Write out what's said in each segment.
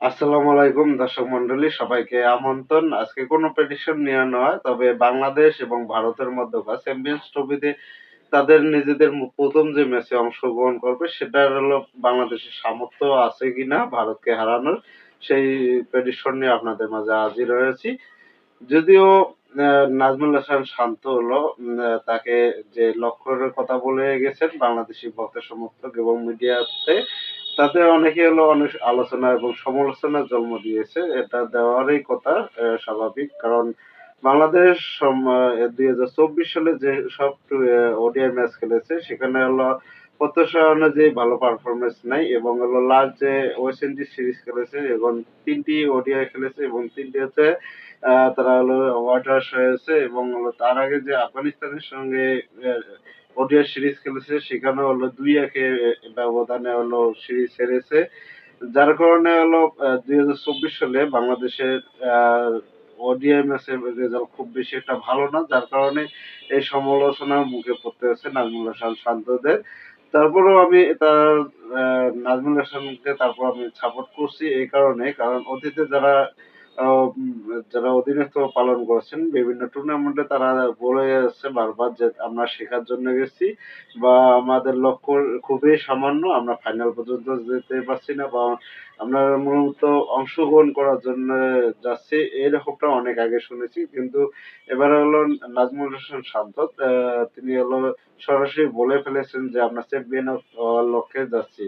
আসসালামু আলাইকুম দর্শক মন্ডলী, সবাইকে আমন্ত্রণ। আজকে কোনো প্রেডিকশন নিয়ে নয়, তবে বাংলাদেশ এবং ভারতের মধ্যকার চ্যাম্পিয়ন্স ট্রফিতে তাদের নিজেদের প্রথম যে ম্যাচে অংশগ্রহণ করবে সেটার হলো বাংলাদেশের সামর্থ্য আছে কিনা ভারতকে হারানোর, সেই প্রেডিকশন নিয়ে আপনাদের মাঝে হাজির হয়েছি। যদিও নাজমুল হাসান শান্ত হলো তাকে যে লক্ষ্যের কথা বলে গেছেন বাংলাদেশি ভক্ত সমর্থক এবং মিডিয়াতে, তাতে অনেকে হলো অনেক আলোচনা এবং সমালোচনার জন্ম দিয়েছে। এটা দেওয়ারই কথা, স্বাভাবিক। কারণ বাংলাদেশ ২০২৪ সালে যে সব ওডিআই ম্যাচ খেলেছে সেখানে হলো প্রত্যাশা অনুযায়ী ভালো পারফরমেন্স নাই, এবং হলো লাস্ট যে ওয়েস্ট ইন্ডিজ সিরিজ খেলেছে এবং ৩টি ওডিআই খেলেছে এবং ৩টিতে তারা হলো হোয়াইট ওয়াশ হয়েছে, এবং হলো তার আগে যে আফগানিস্তানের সঙ্গে ওডিআই সিরিজ খেলেছে সেখানে হলো ২-১ ব্যবধানে হলো সিরিজ হেরেছে। যার কারণে হলো ২০২৪ সালে বাংলাদেশের ওডিআই ম্যাচের রেজাল্ট খুব বেশি একটা ভালো না। যার কারণে এই সমালোচনার মুখে পড়তে হচ্ছে নাজমুল হাসান শান্তদের। তারপরেও আমি নাজমুল হাসানকে আমি সাপোর্ট করছি এই কারণে, কারণ অতীতে যারা অধিনায়কত্ব পালন করেছেন বিভিন্ন টুর্নামেন্টে তারা বলে যাচ্ছে বারবার যে আমরা শেখার জন্য গেছি, বা আমাদের লক্ষ্য খুবই সামান্য, আমরা ফাইনাল পর্যন্ত যেতে পারছি না, বা আমরা মূলত অংশগ্রহণ করার জন্য যাচ্ছি, এরকমটা অনেক আগে শুনেছি। কিন্তু এবারে হলো নাজমুল হাসান শান্ত, তিনি হলো সরাসরি বলে ফেলেছেন যে আমরা চ্যাম্পিয়ন হওয়ার লক্ষ্যে যাচ্ছি।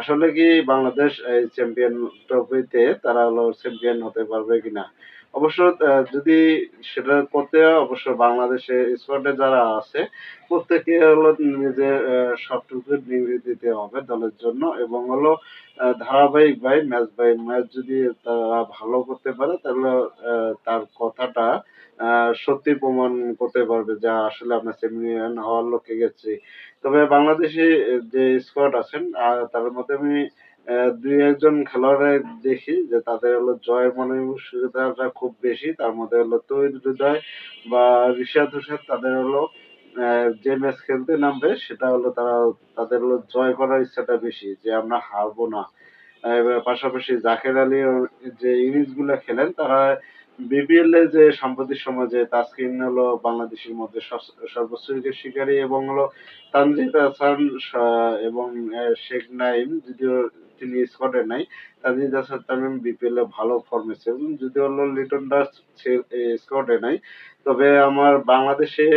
আসলে কি বাংলাদেশ এই চ্যাম্পিয়ন ট্রফিতে তারা হলো চ্যাম্পিয়ন হতে পারবে কিনা? অবশ্য যদি সেটা করতে হয়, অবশ্য বাংলাদেশের স্কোয়াডে যারা আছে প্রত্যেকে হলো নিজের সবটুকু নিবেদিত দিতে হবে দলের জন্য, এবং হলো ধারাবাহিক বাই ম্যাচ যদি তারা ভালো করতে পারে তাহলে তার কথাটা সত্যি প্রমাণ করতে পারবে যে আসলে আমরা চ্যাম্পিয়ন হওয়ার লক্ষ্যে গেছি। তবে বাংলাদেশে যে স্কোয়াড আছেন তার মধ্যে আমি ২-১ জন খেলোয়াড়ের দেখি যে তাদের হলো জয়ের মানসিকতাটা খুব বেশি। তার মধ্যে হলো তৌহিদ হৃদয় বা রিশাদ হোসেন, তাদের হলো যে ম্যাচ খেলতে নামবে সেটা হলো তাদের হলো জয় করার ইচ্ছাটা বেশি, যে আমরা হারবো না। এবার পাশাপাশি জাকের আলী যে ইনিংস গুলা খেলেন, তারা বিপিএল এ যে সাম্প্রতিক সময়ে যে তাসকিন হলো বাংলাদেশের মধ্যে সর্বোচ্চ উইকেট শিকারী, এবং হলো তানজিদ হাসান এবং শেখ নাইম, যদিও তিনি স্কোয়াডে নাই। তানজিদ হাসান তামিম বিপিএল এ ভালো ফর্মে ছিলেন, যদিও হলো লিটন দাস স্কোয়াডে নাই। তবে আমার বাংলাদেশে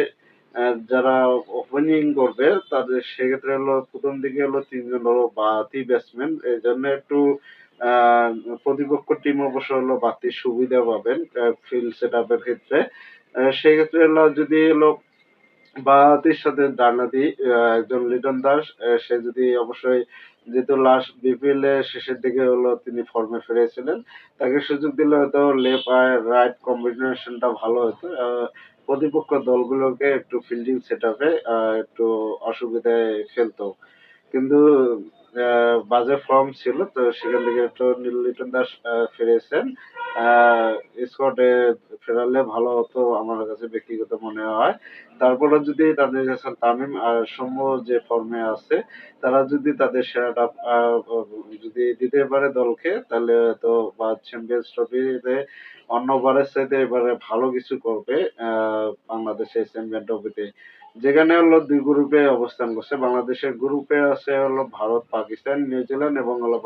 যারা ওপেনিং করবে তাদের সেক্ষেত্রে হলো প্রথম দিকে হলো ৩ জন হলো বাড়তি ব্যাটসম্যান। এজন্য একটু আ প্রতিপক্ষ টিম অবশ্য হলো বাড়তি সুবিধা পাবেন ফিল্ড সেটআপ এর ক্ষেত্রে। সেক্ষেত্রে হলো যদি হলো বাঁহাতির সাথে ডানহাতি একজন লিটন দাস, সে যদি অবশ্যই, যেহেতু লাস্ট বিপিএল এর শেষের দিকে হলো তিনি ফর্মে ফিরেছিলেন, তাকে সুযোগ দিলে হয়তো লেফট আর রাইট কম্বিনেশনটা ভালো হতো। প্রতিপক্ষ দলগুলোকে একটু ফিল্ডিং সেটআপে একটু অসুবিধায় ফেলতো। কিন্তু বাজে ফর্ম ছিল, তো সেখান থেকে একটু লিটন দাস ফিরেছেন। স্কোয়াডে ফেরালে ভালো হতো আমার কাছে ব্যক্তিগত মনে হয়। তারপরে যদি তানজিদ হাসান তামিম আর সৌম্য যে ফর্মে আছে, তারা যদি তাদের সেরাটা যদি দিতে পারে দলকে, তাহলে হয়তো বা চ্যাম্পিয়ন্স ট্রফিতে অন্যবারের চাইতে এবারে ভালো কিছু করবে বাংলাদেশের চ্যাম্পিয়ন ট্রফিতে। যেখানে হলো ২ গ্রুপে অবস্থান করছে। বাংলাদেশের গ্রুপে আছে হলো ভারত, পাকিস্তান, নিউজিল্যান্ড এবং হলো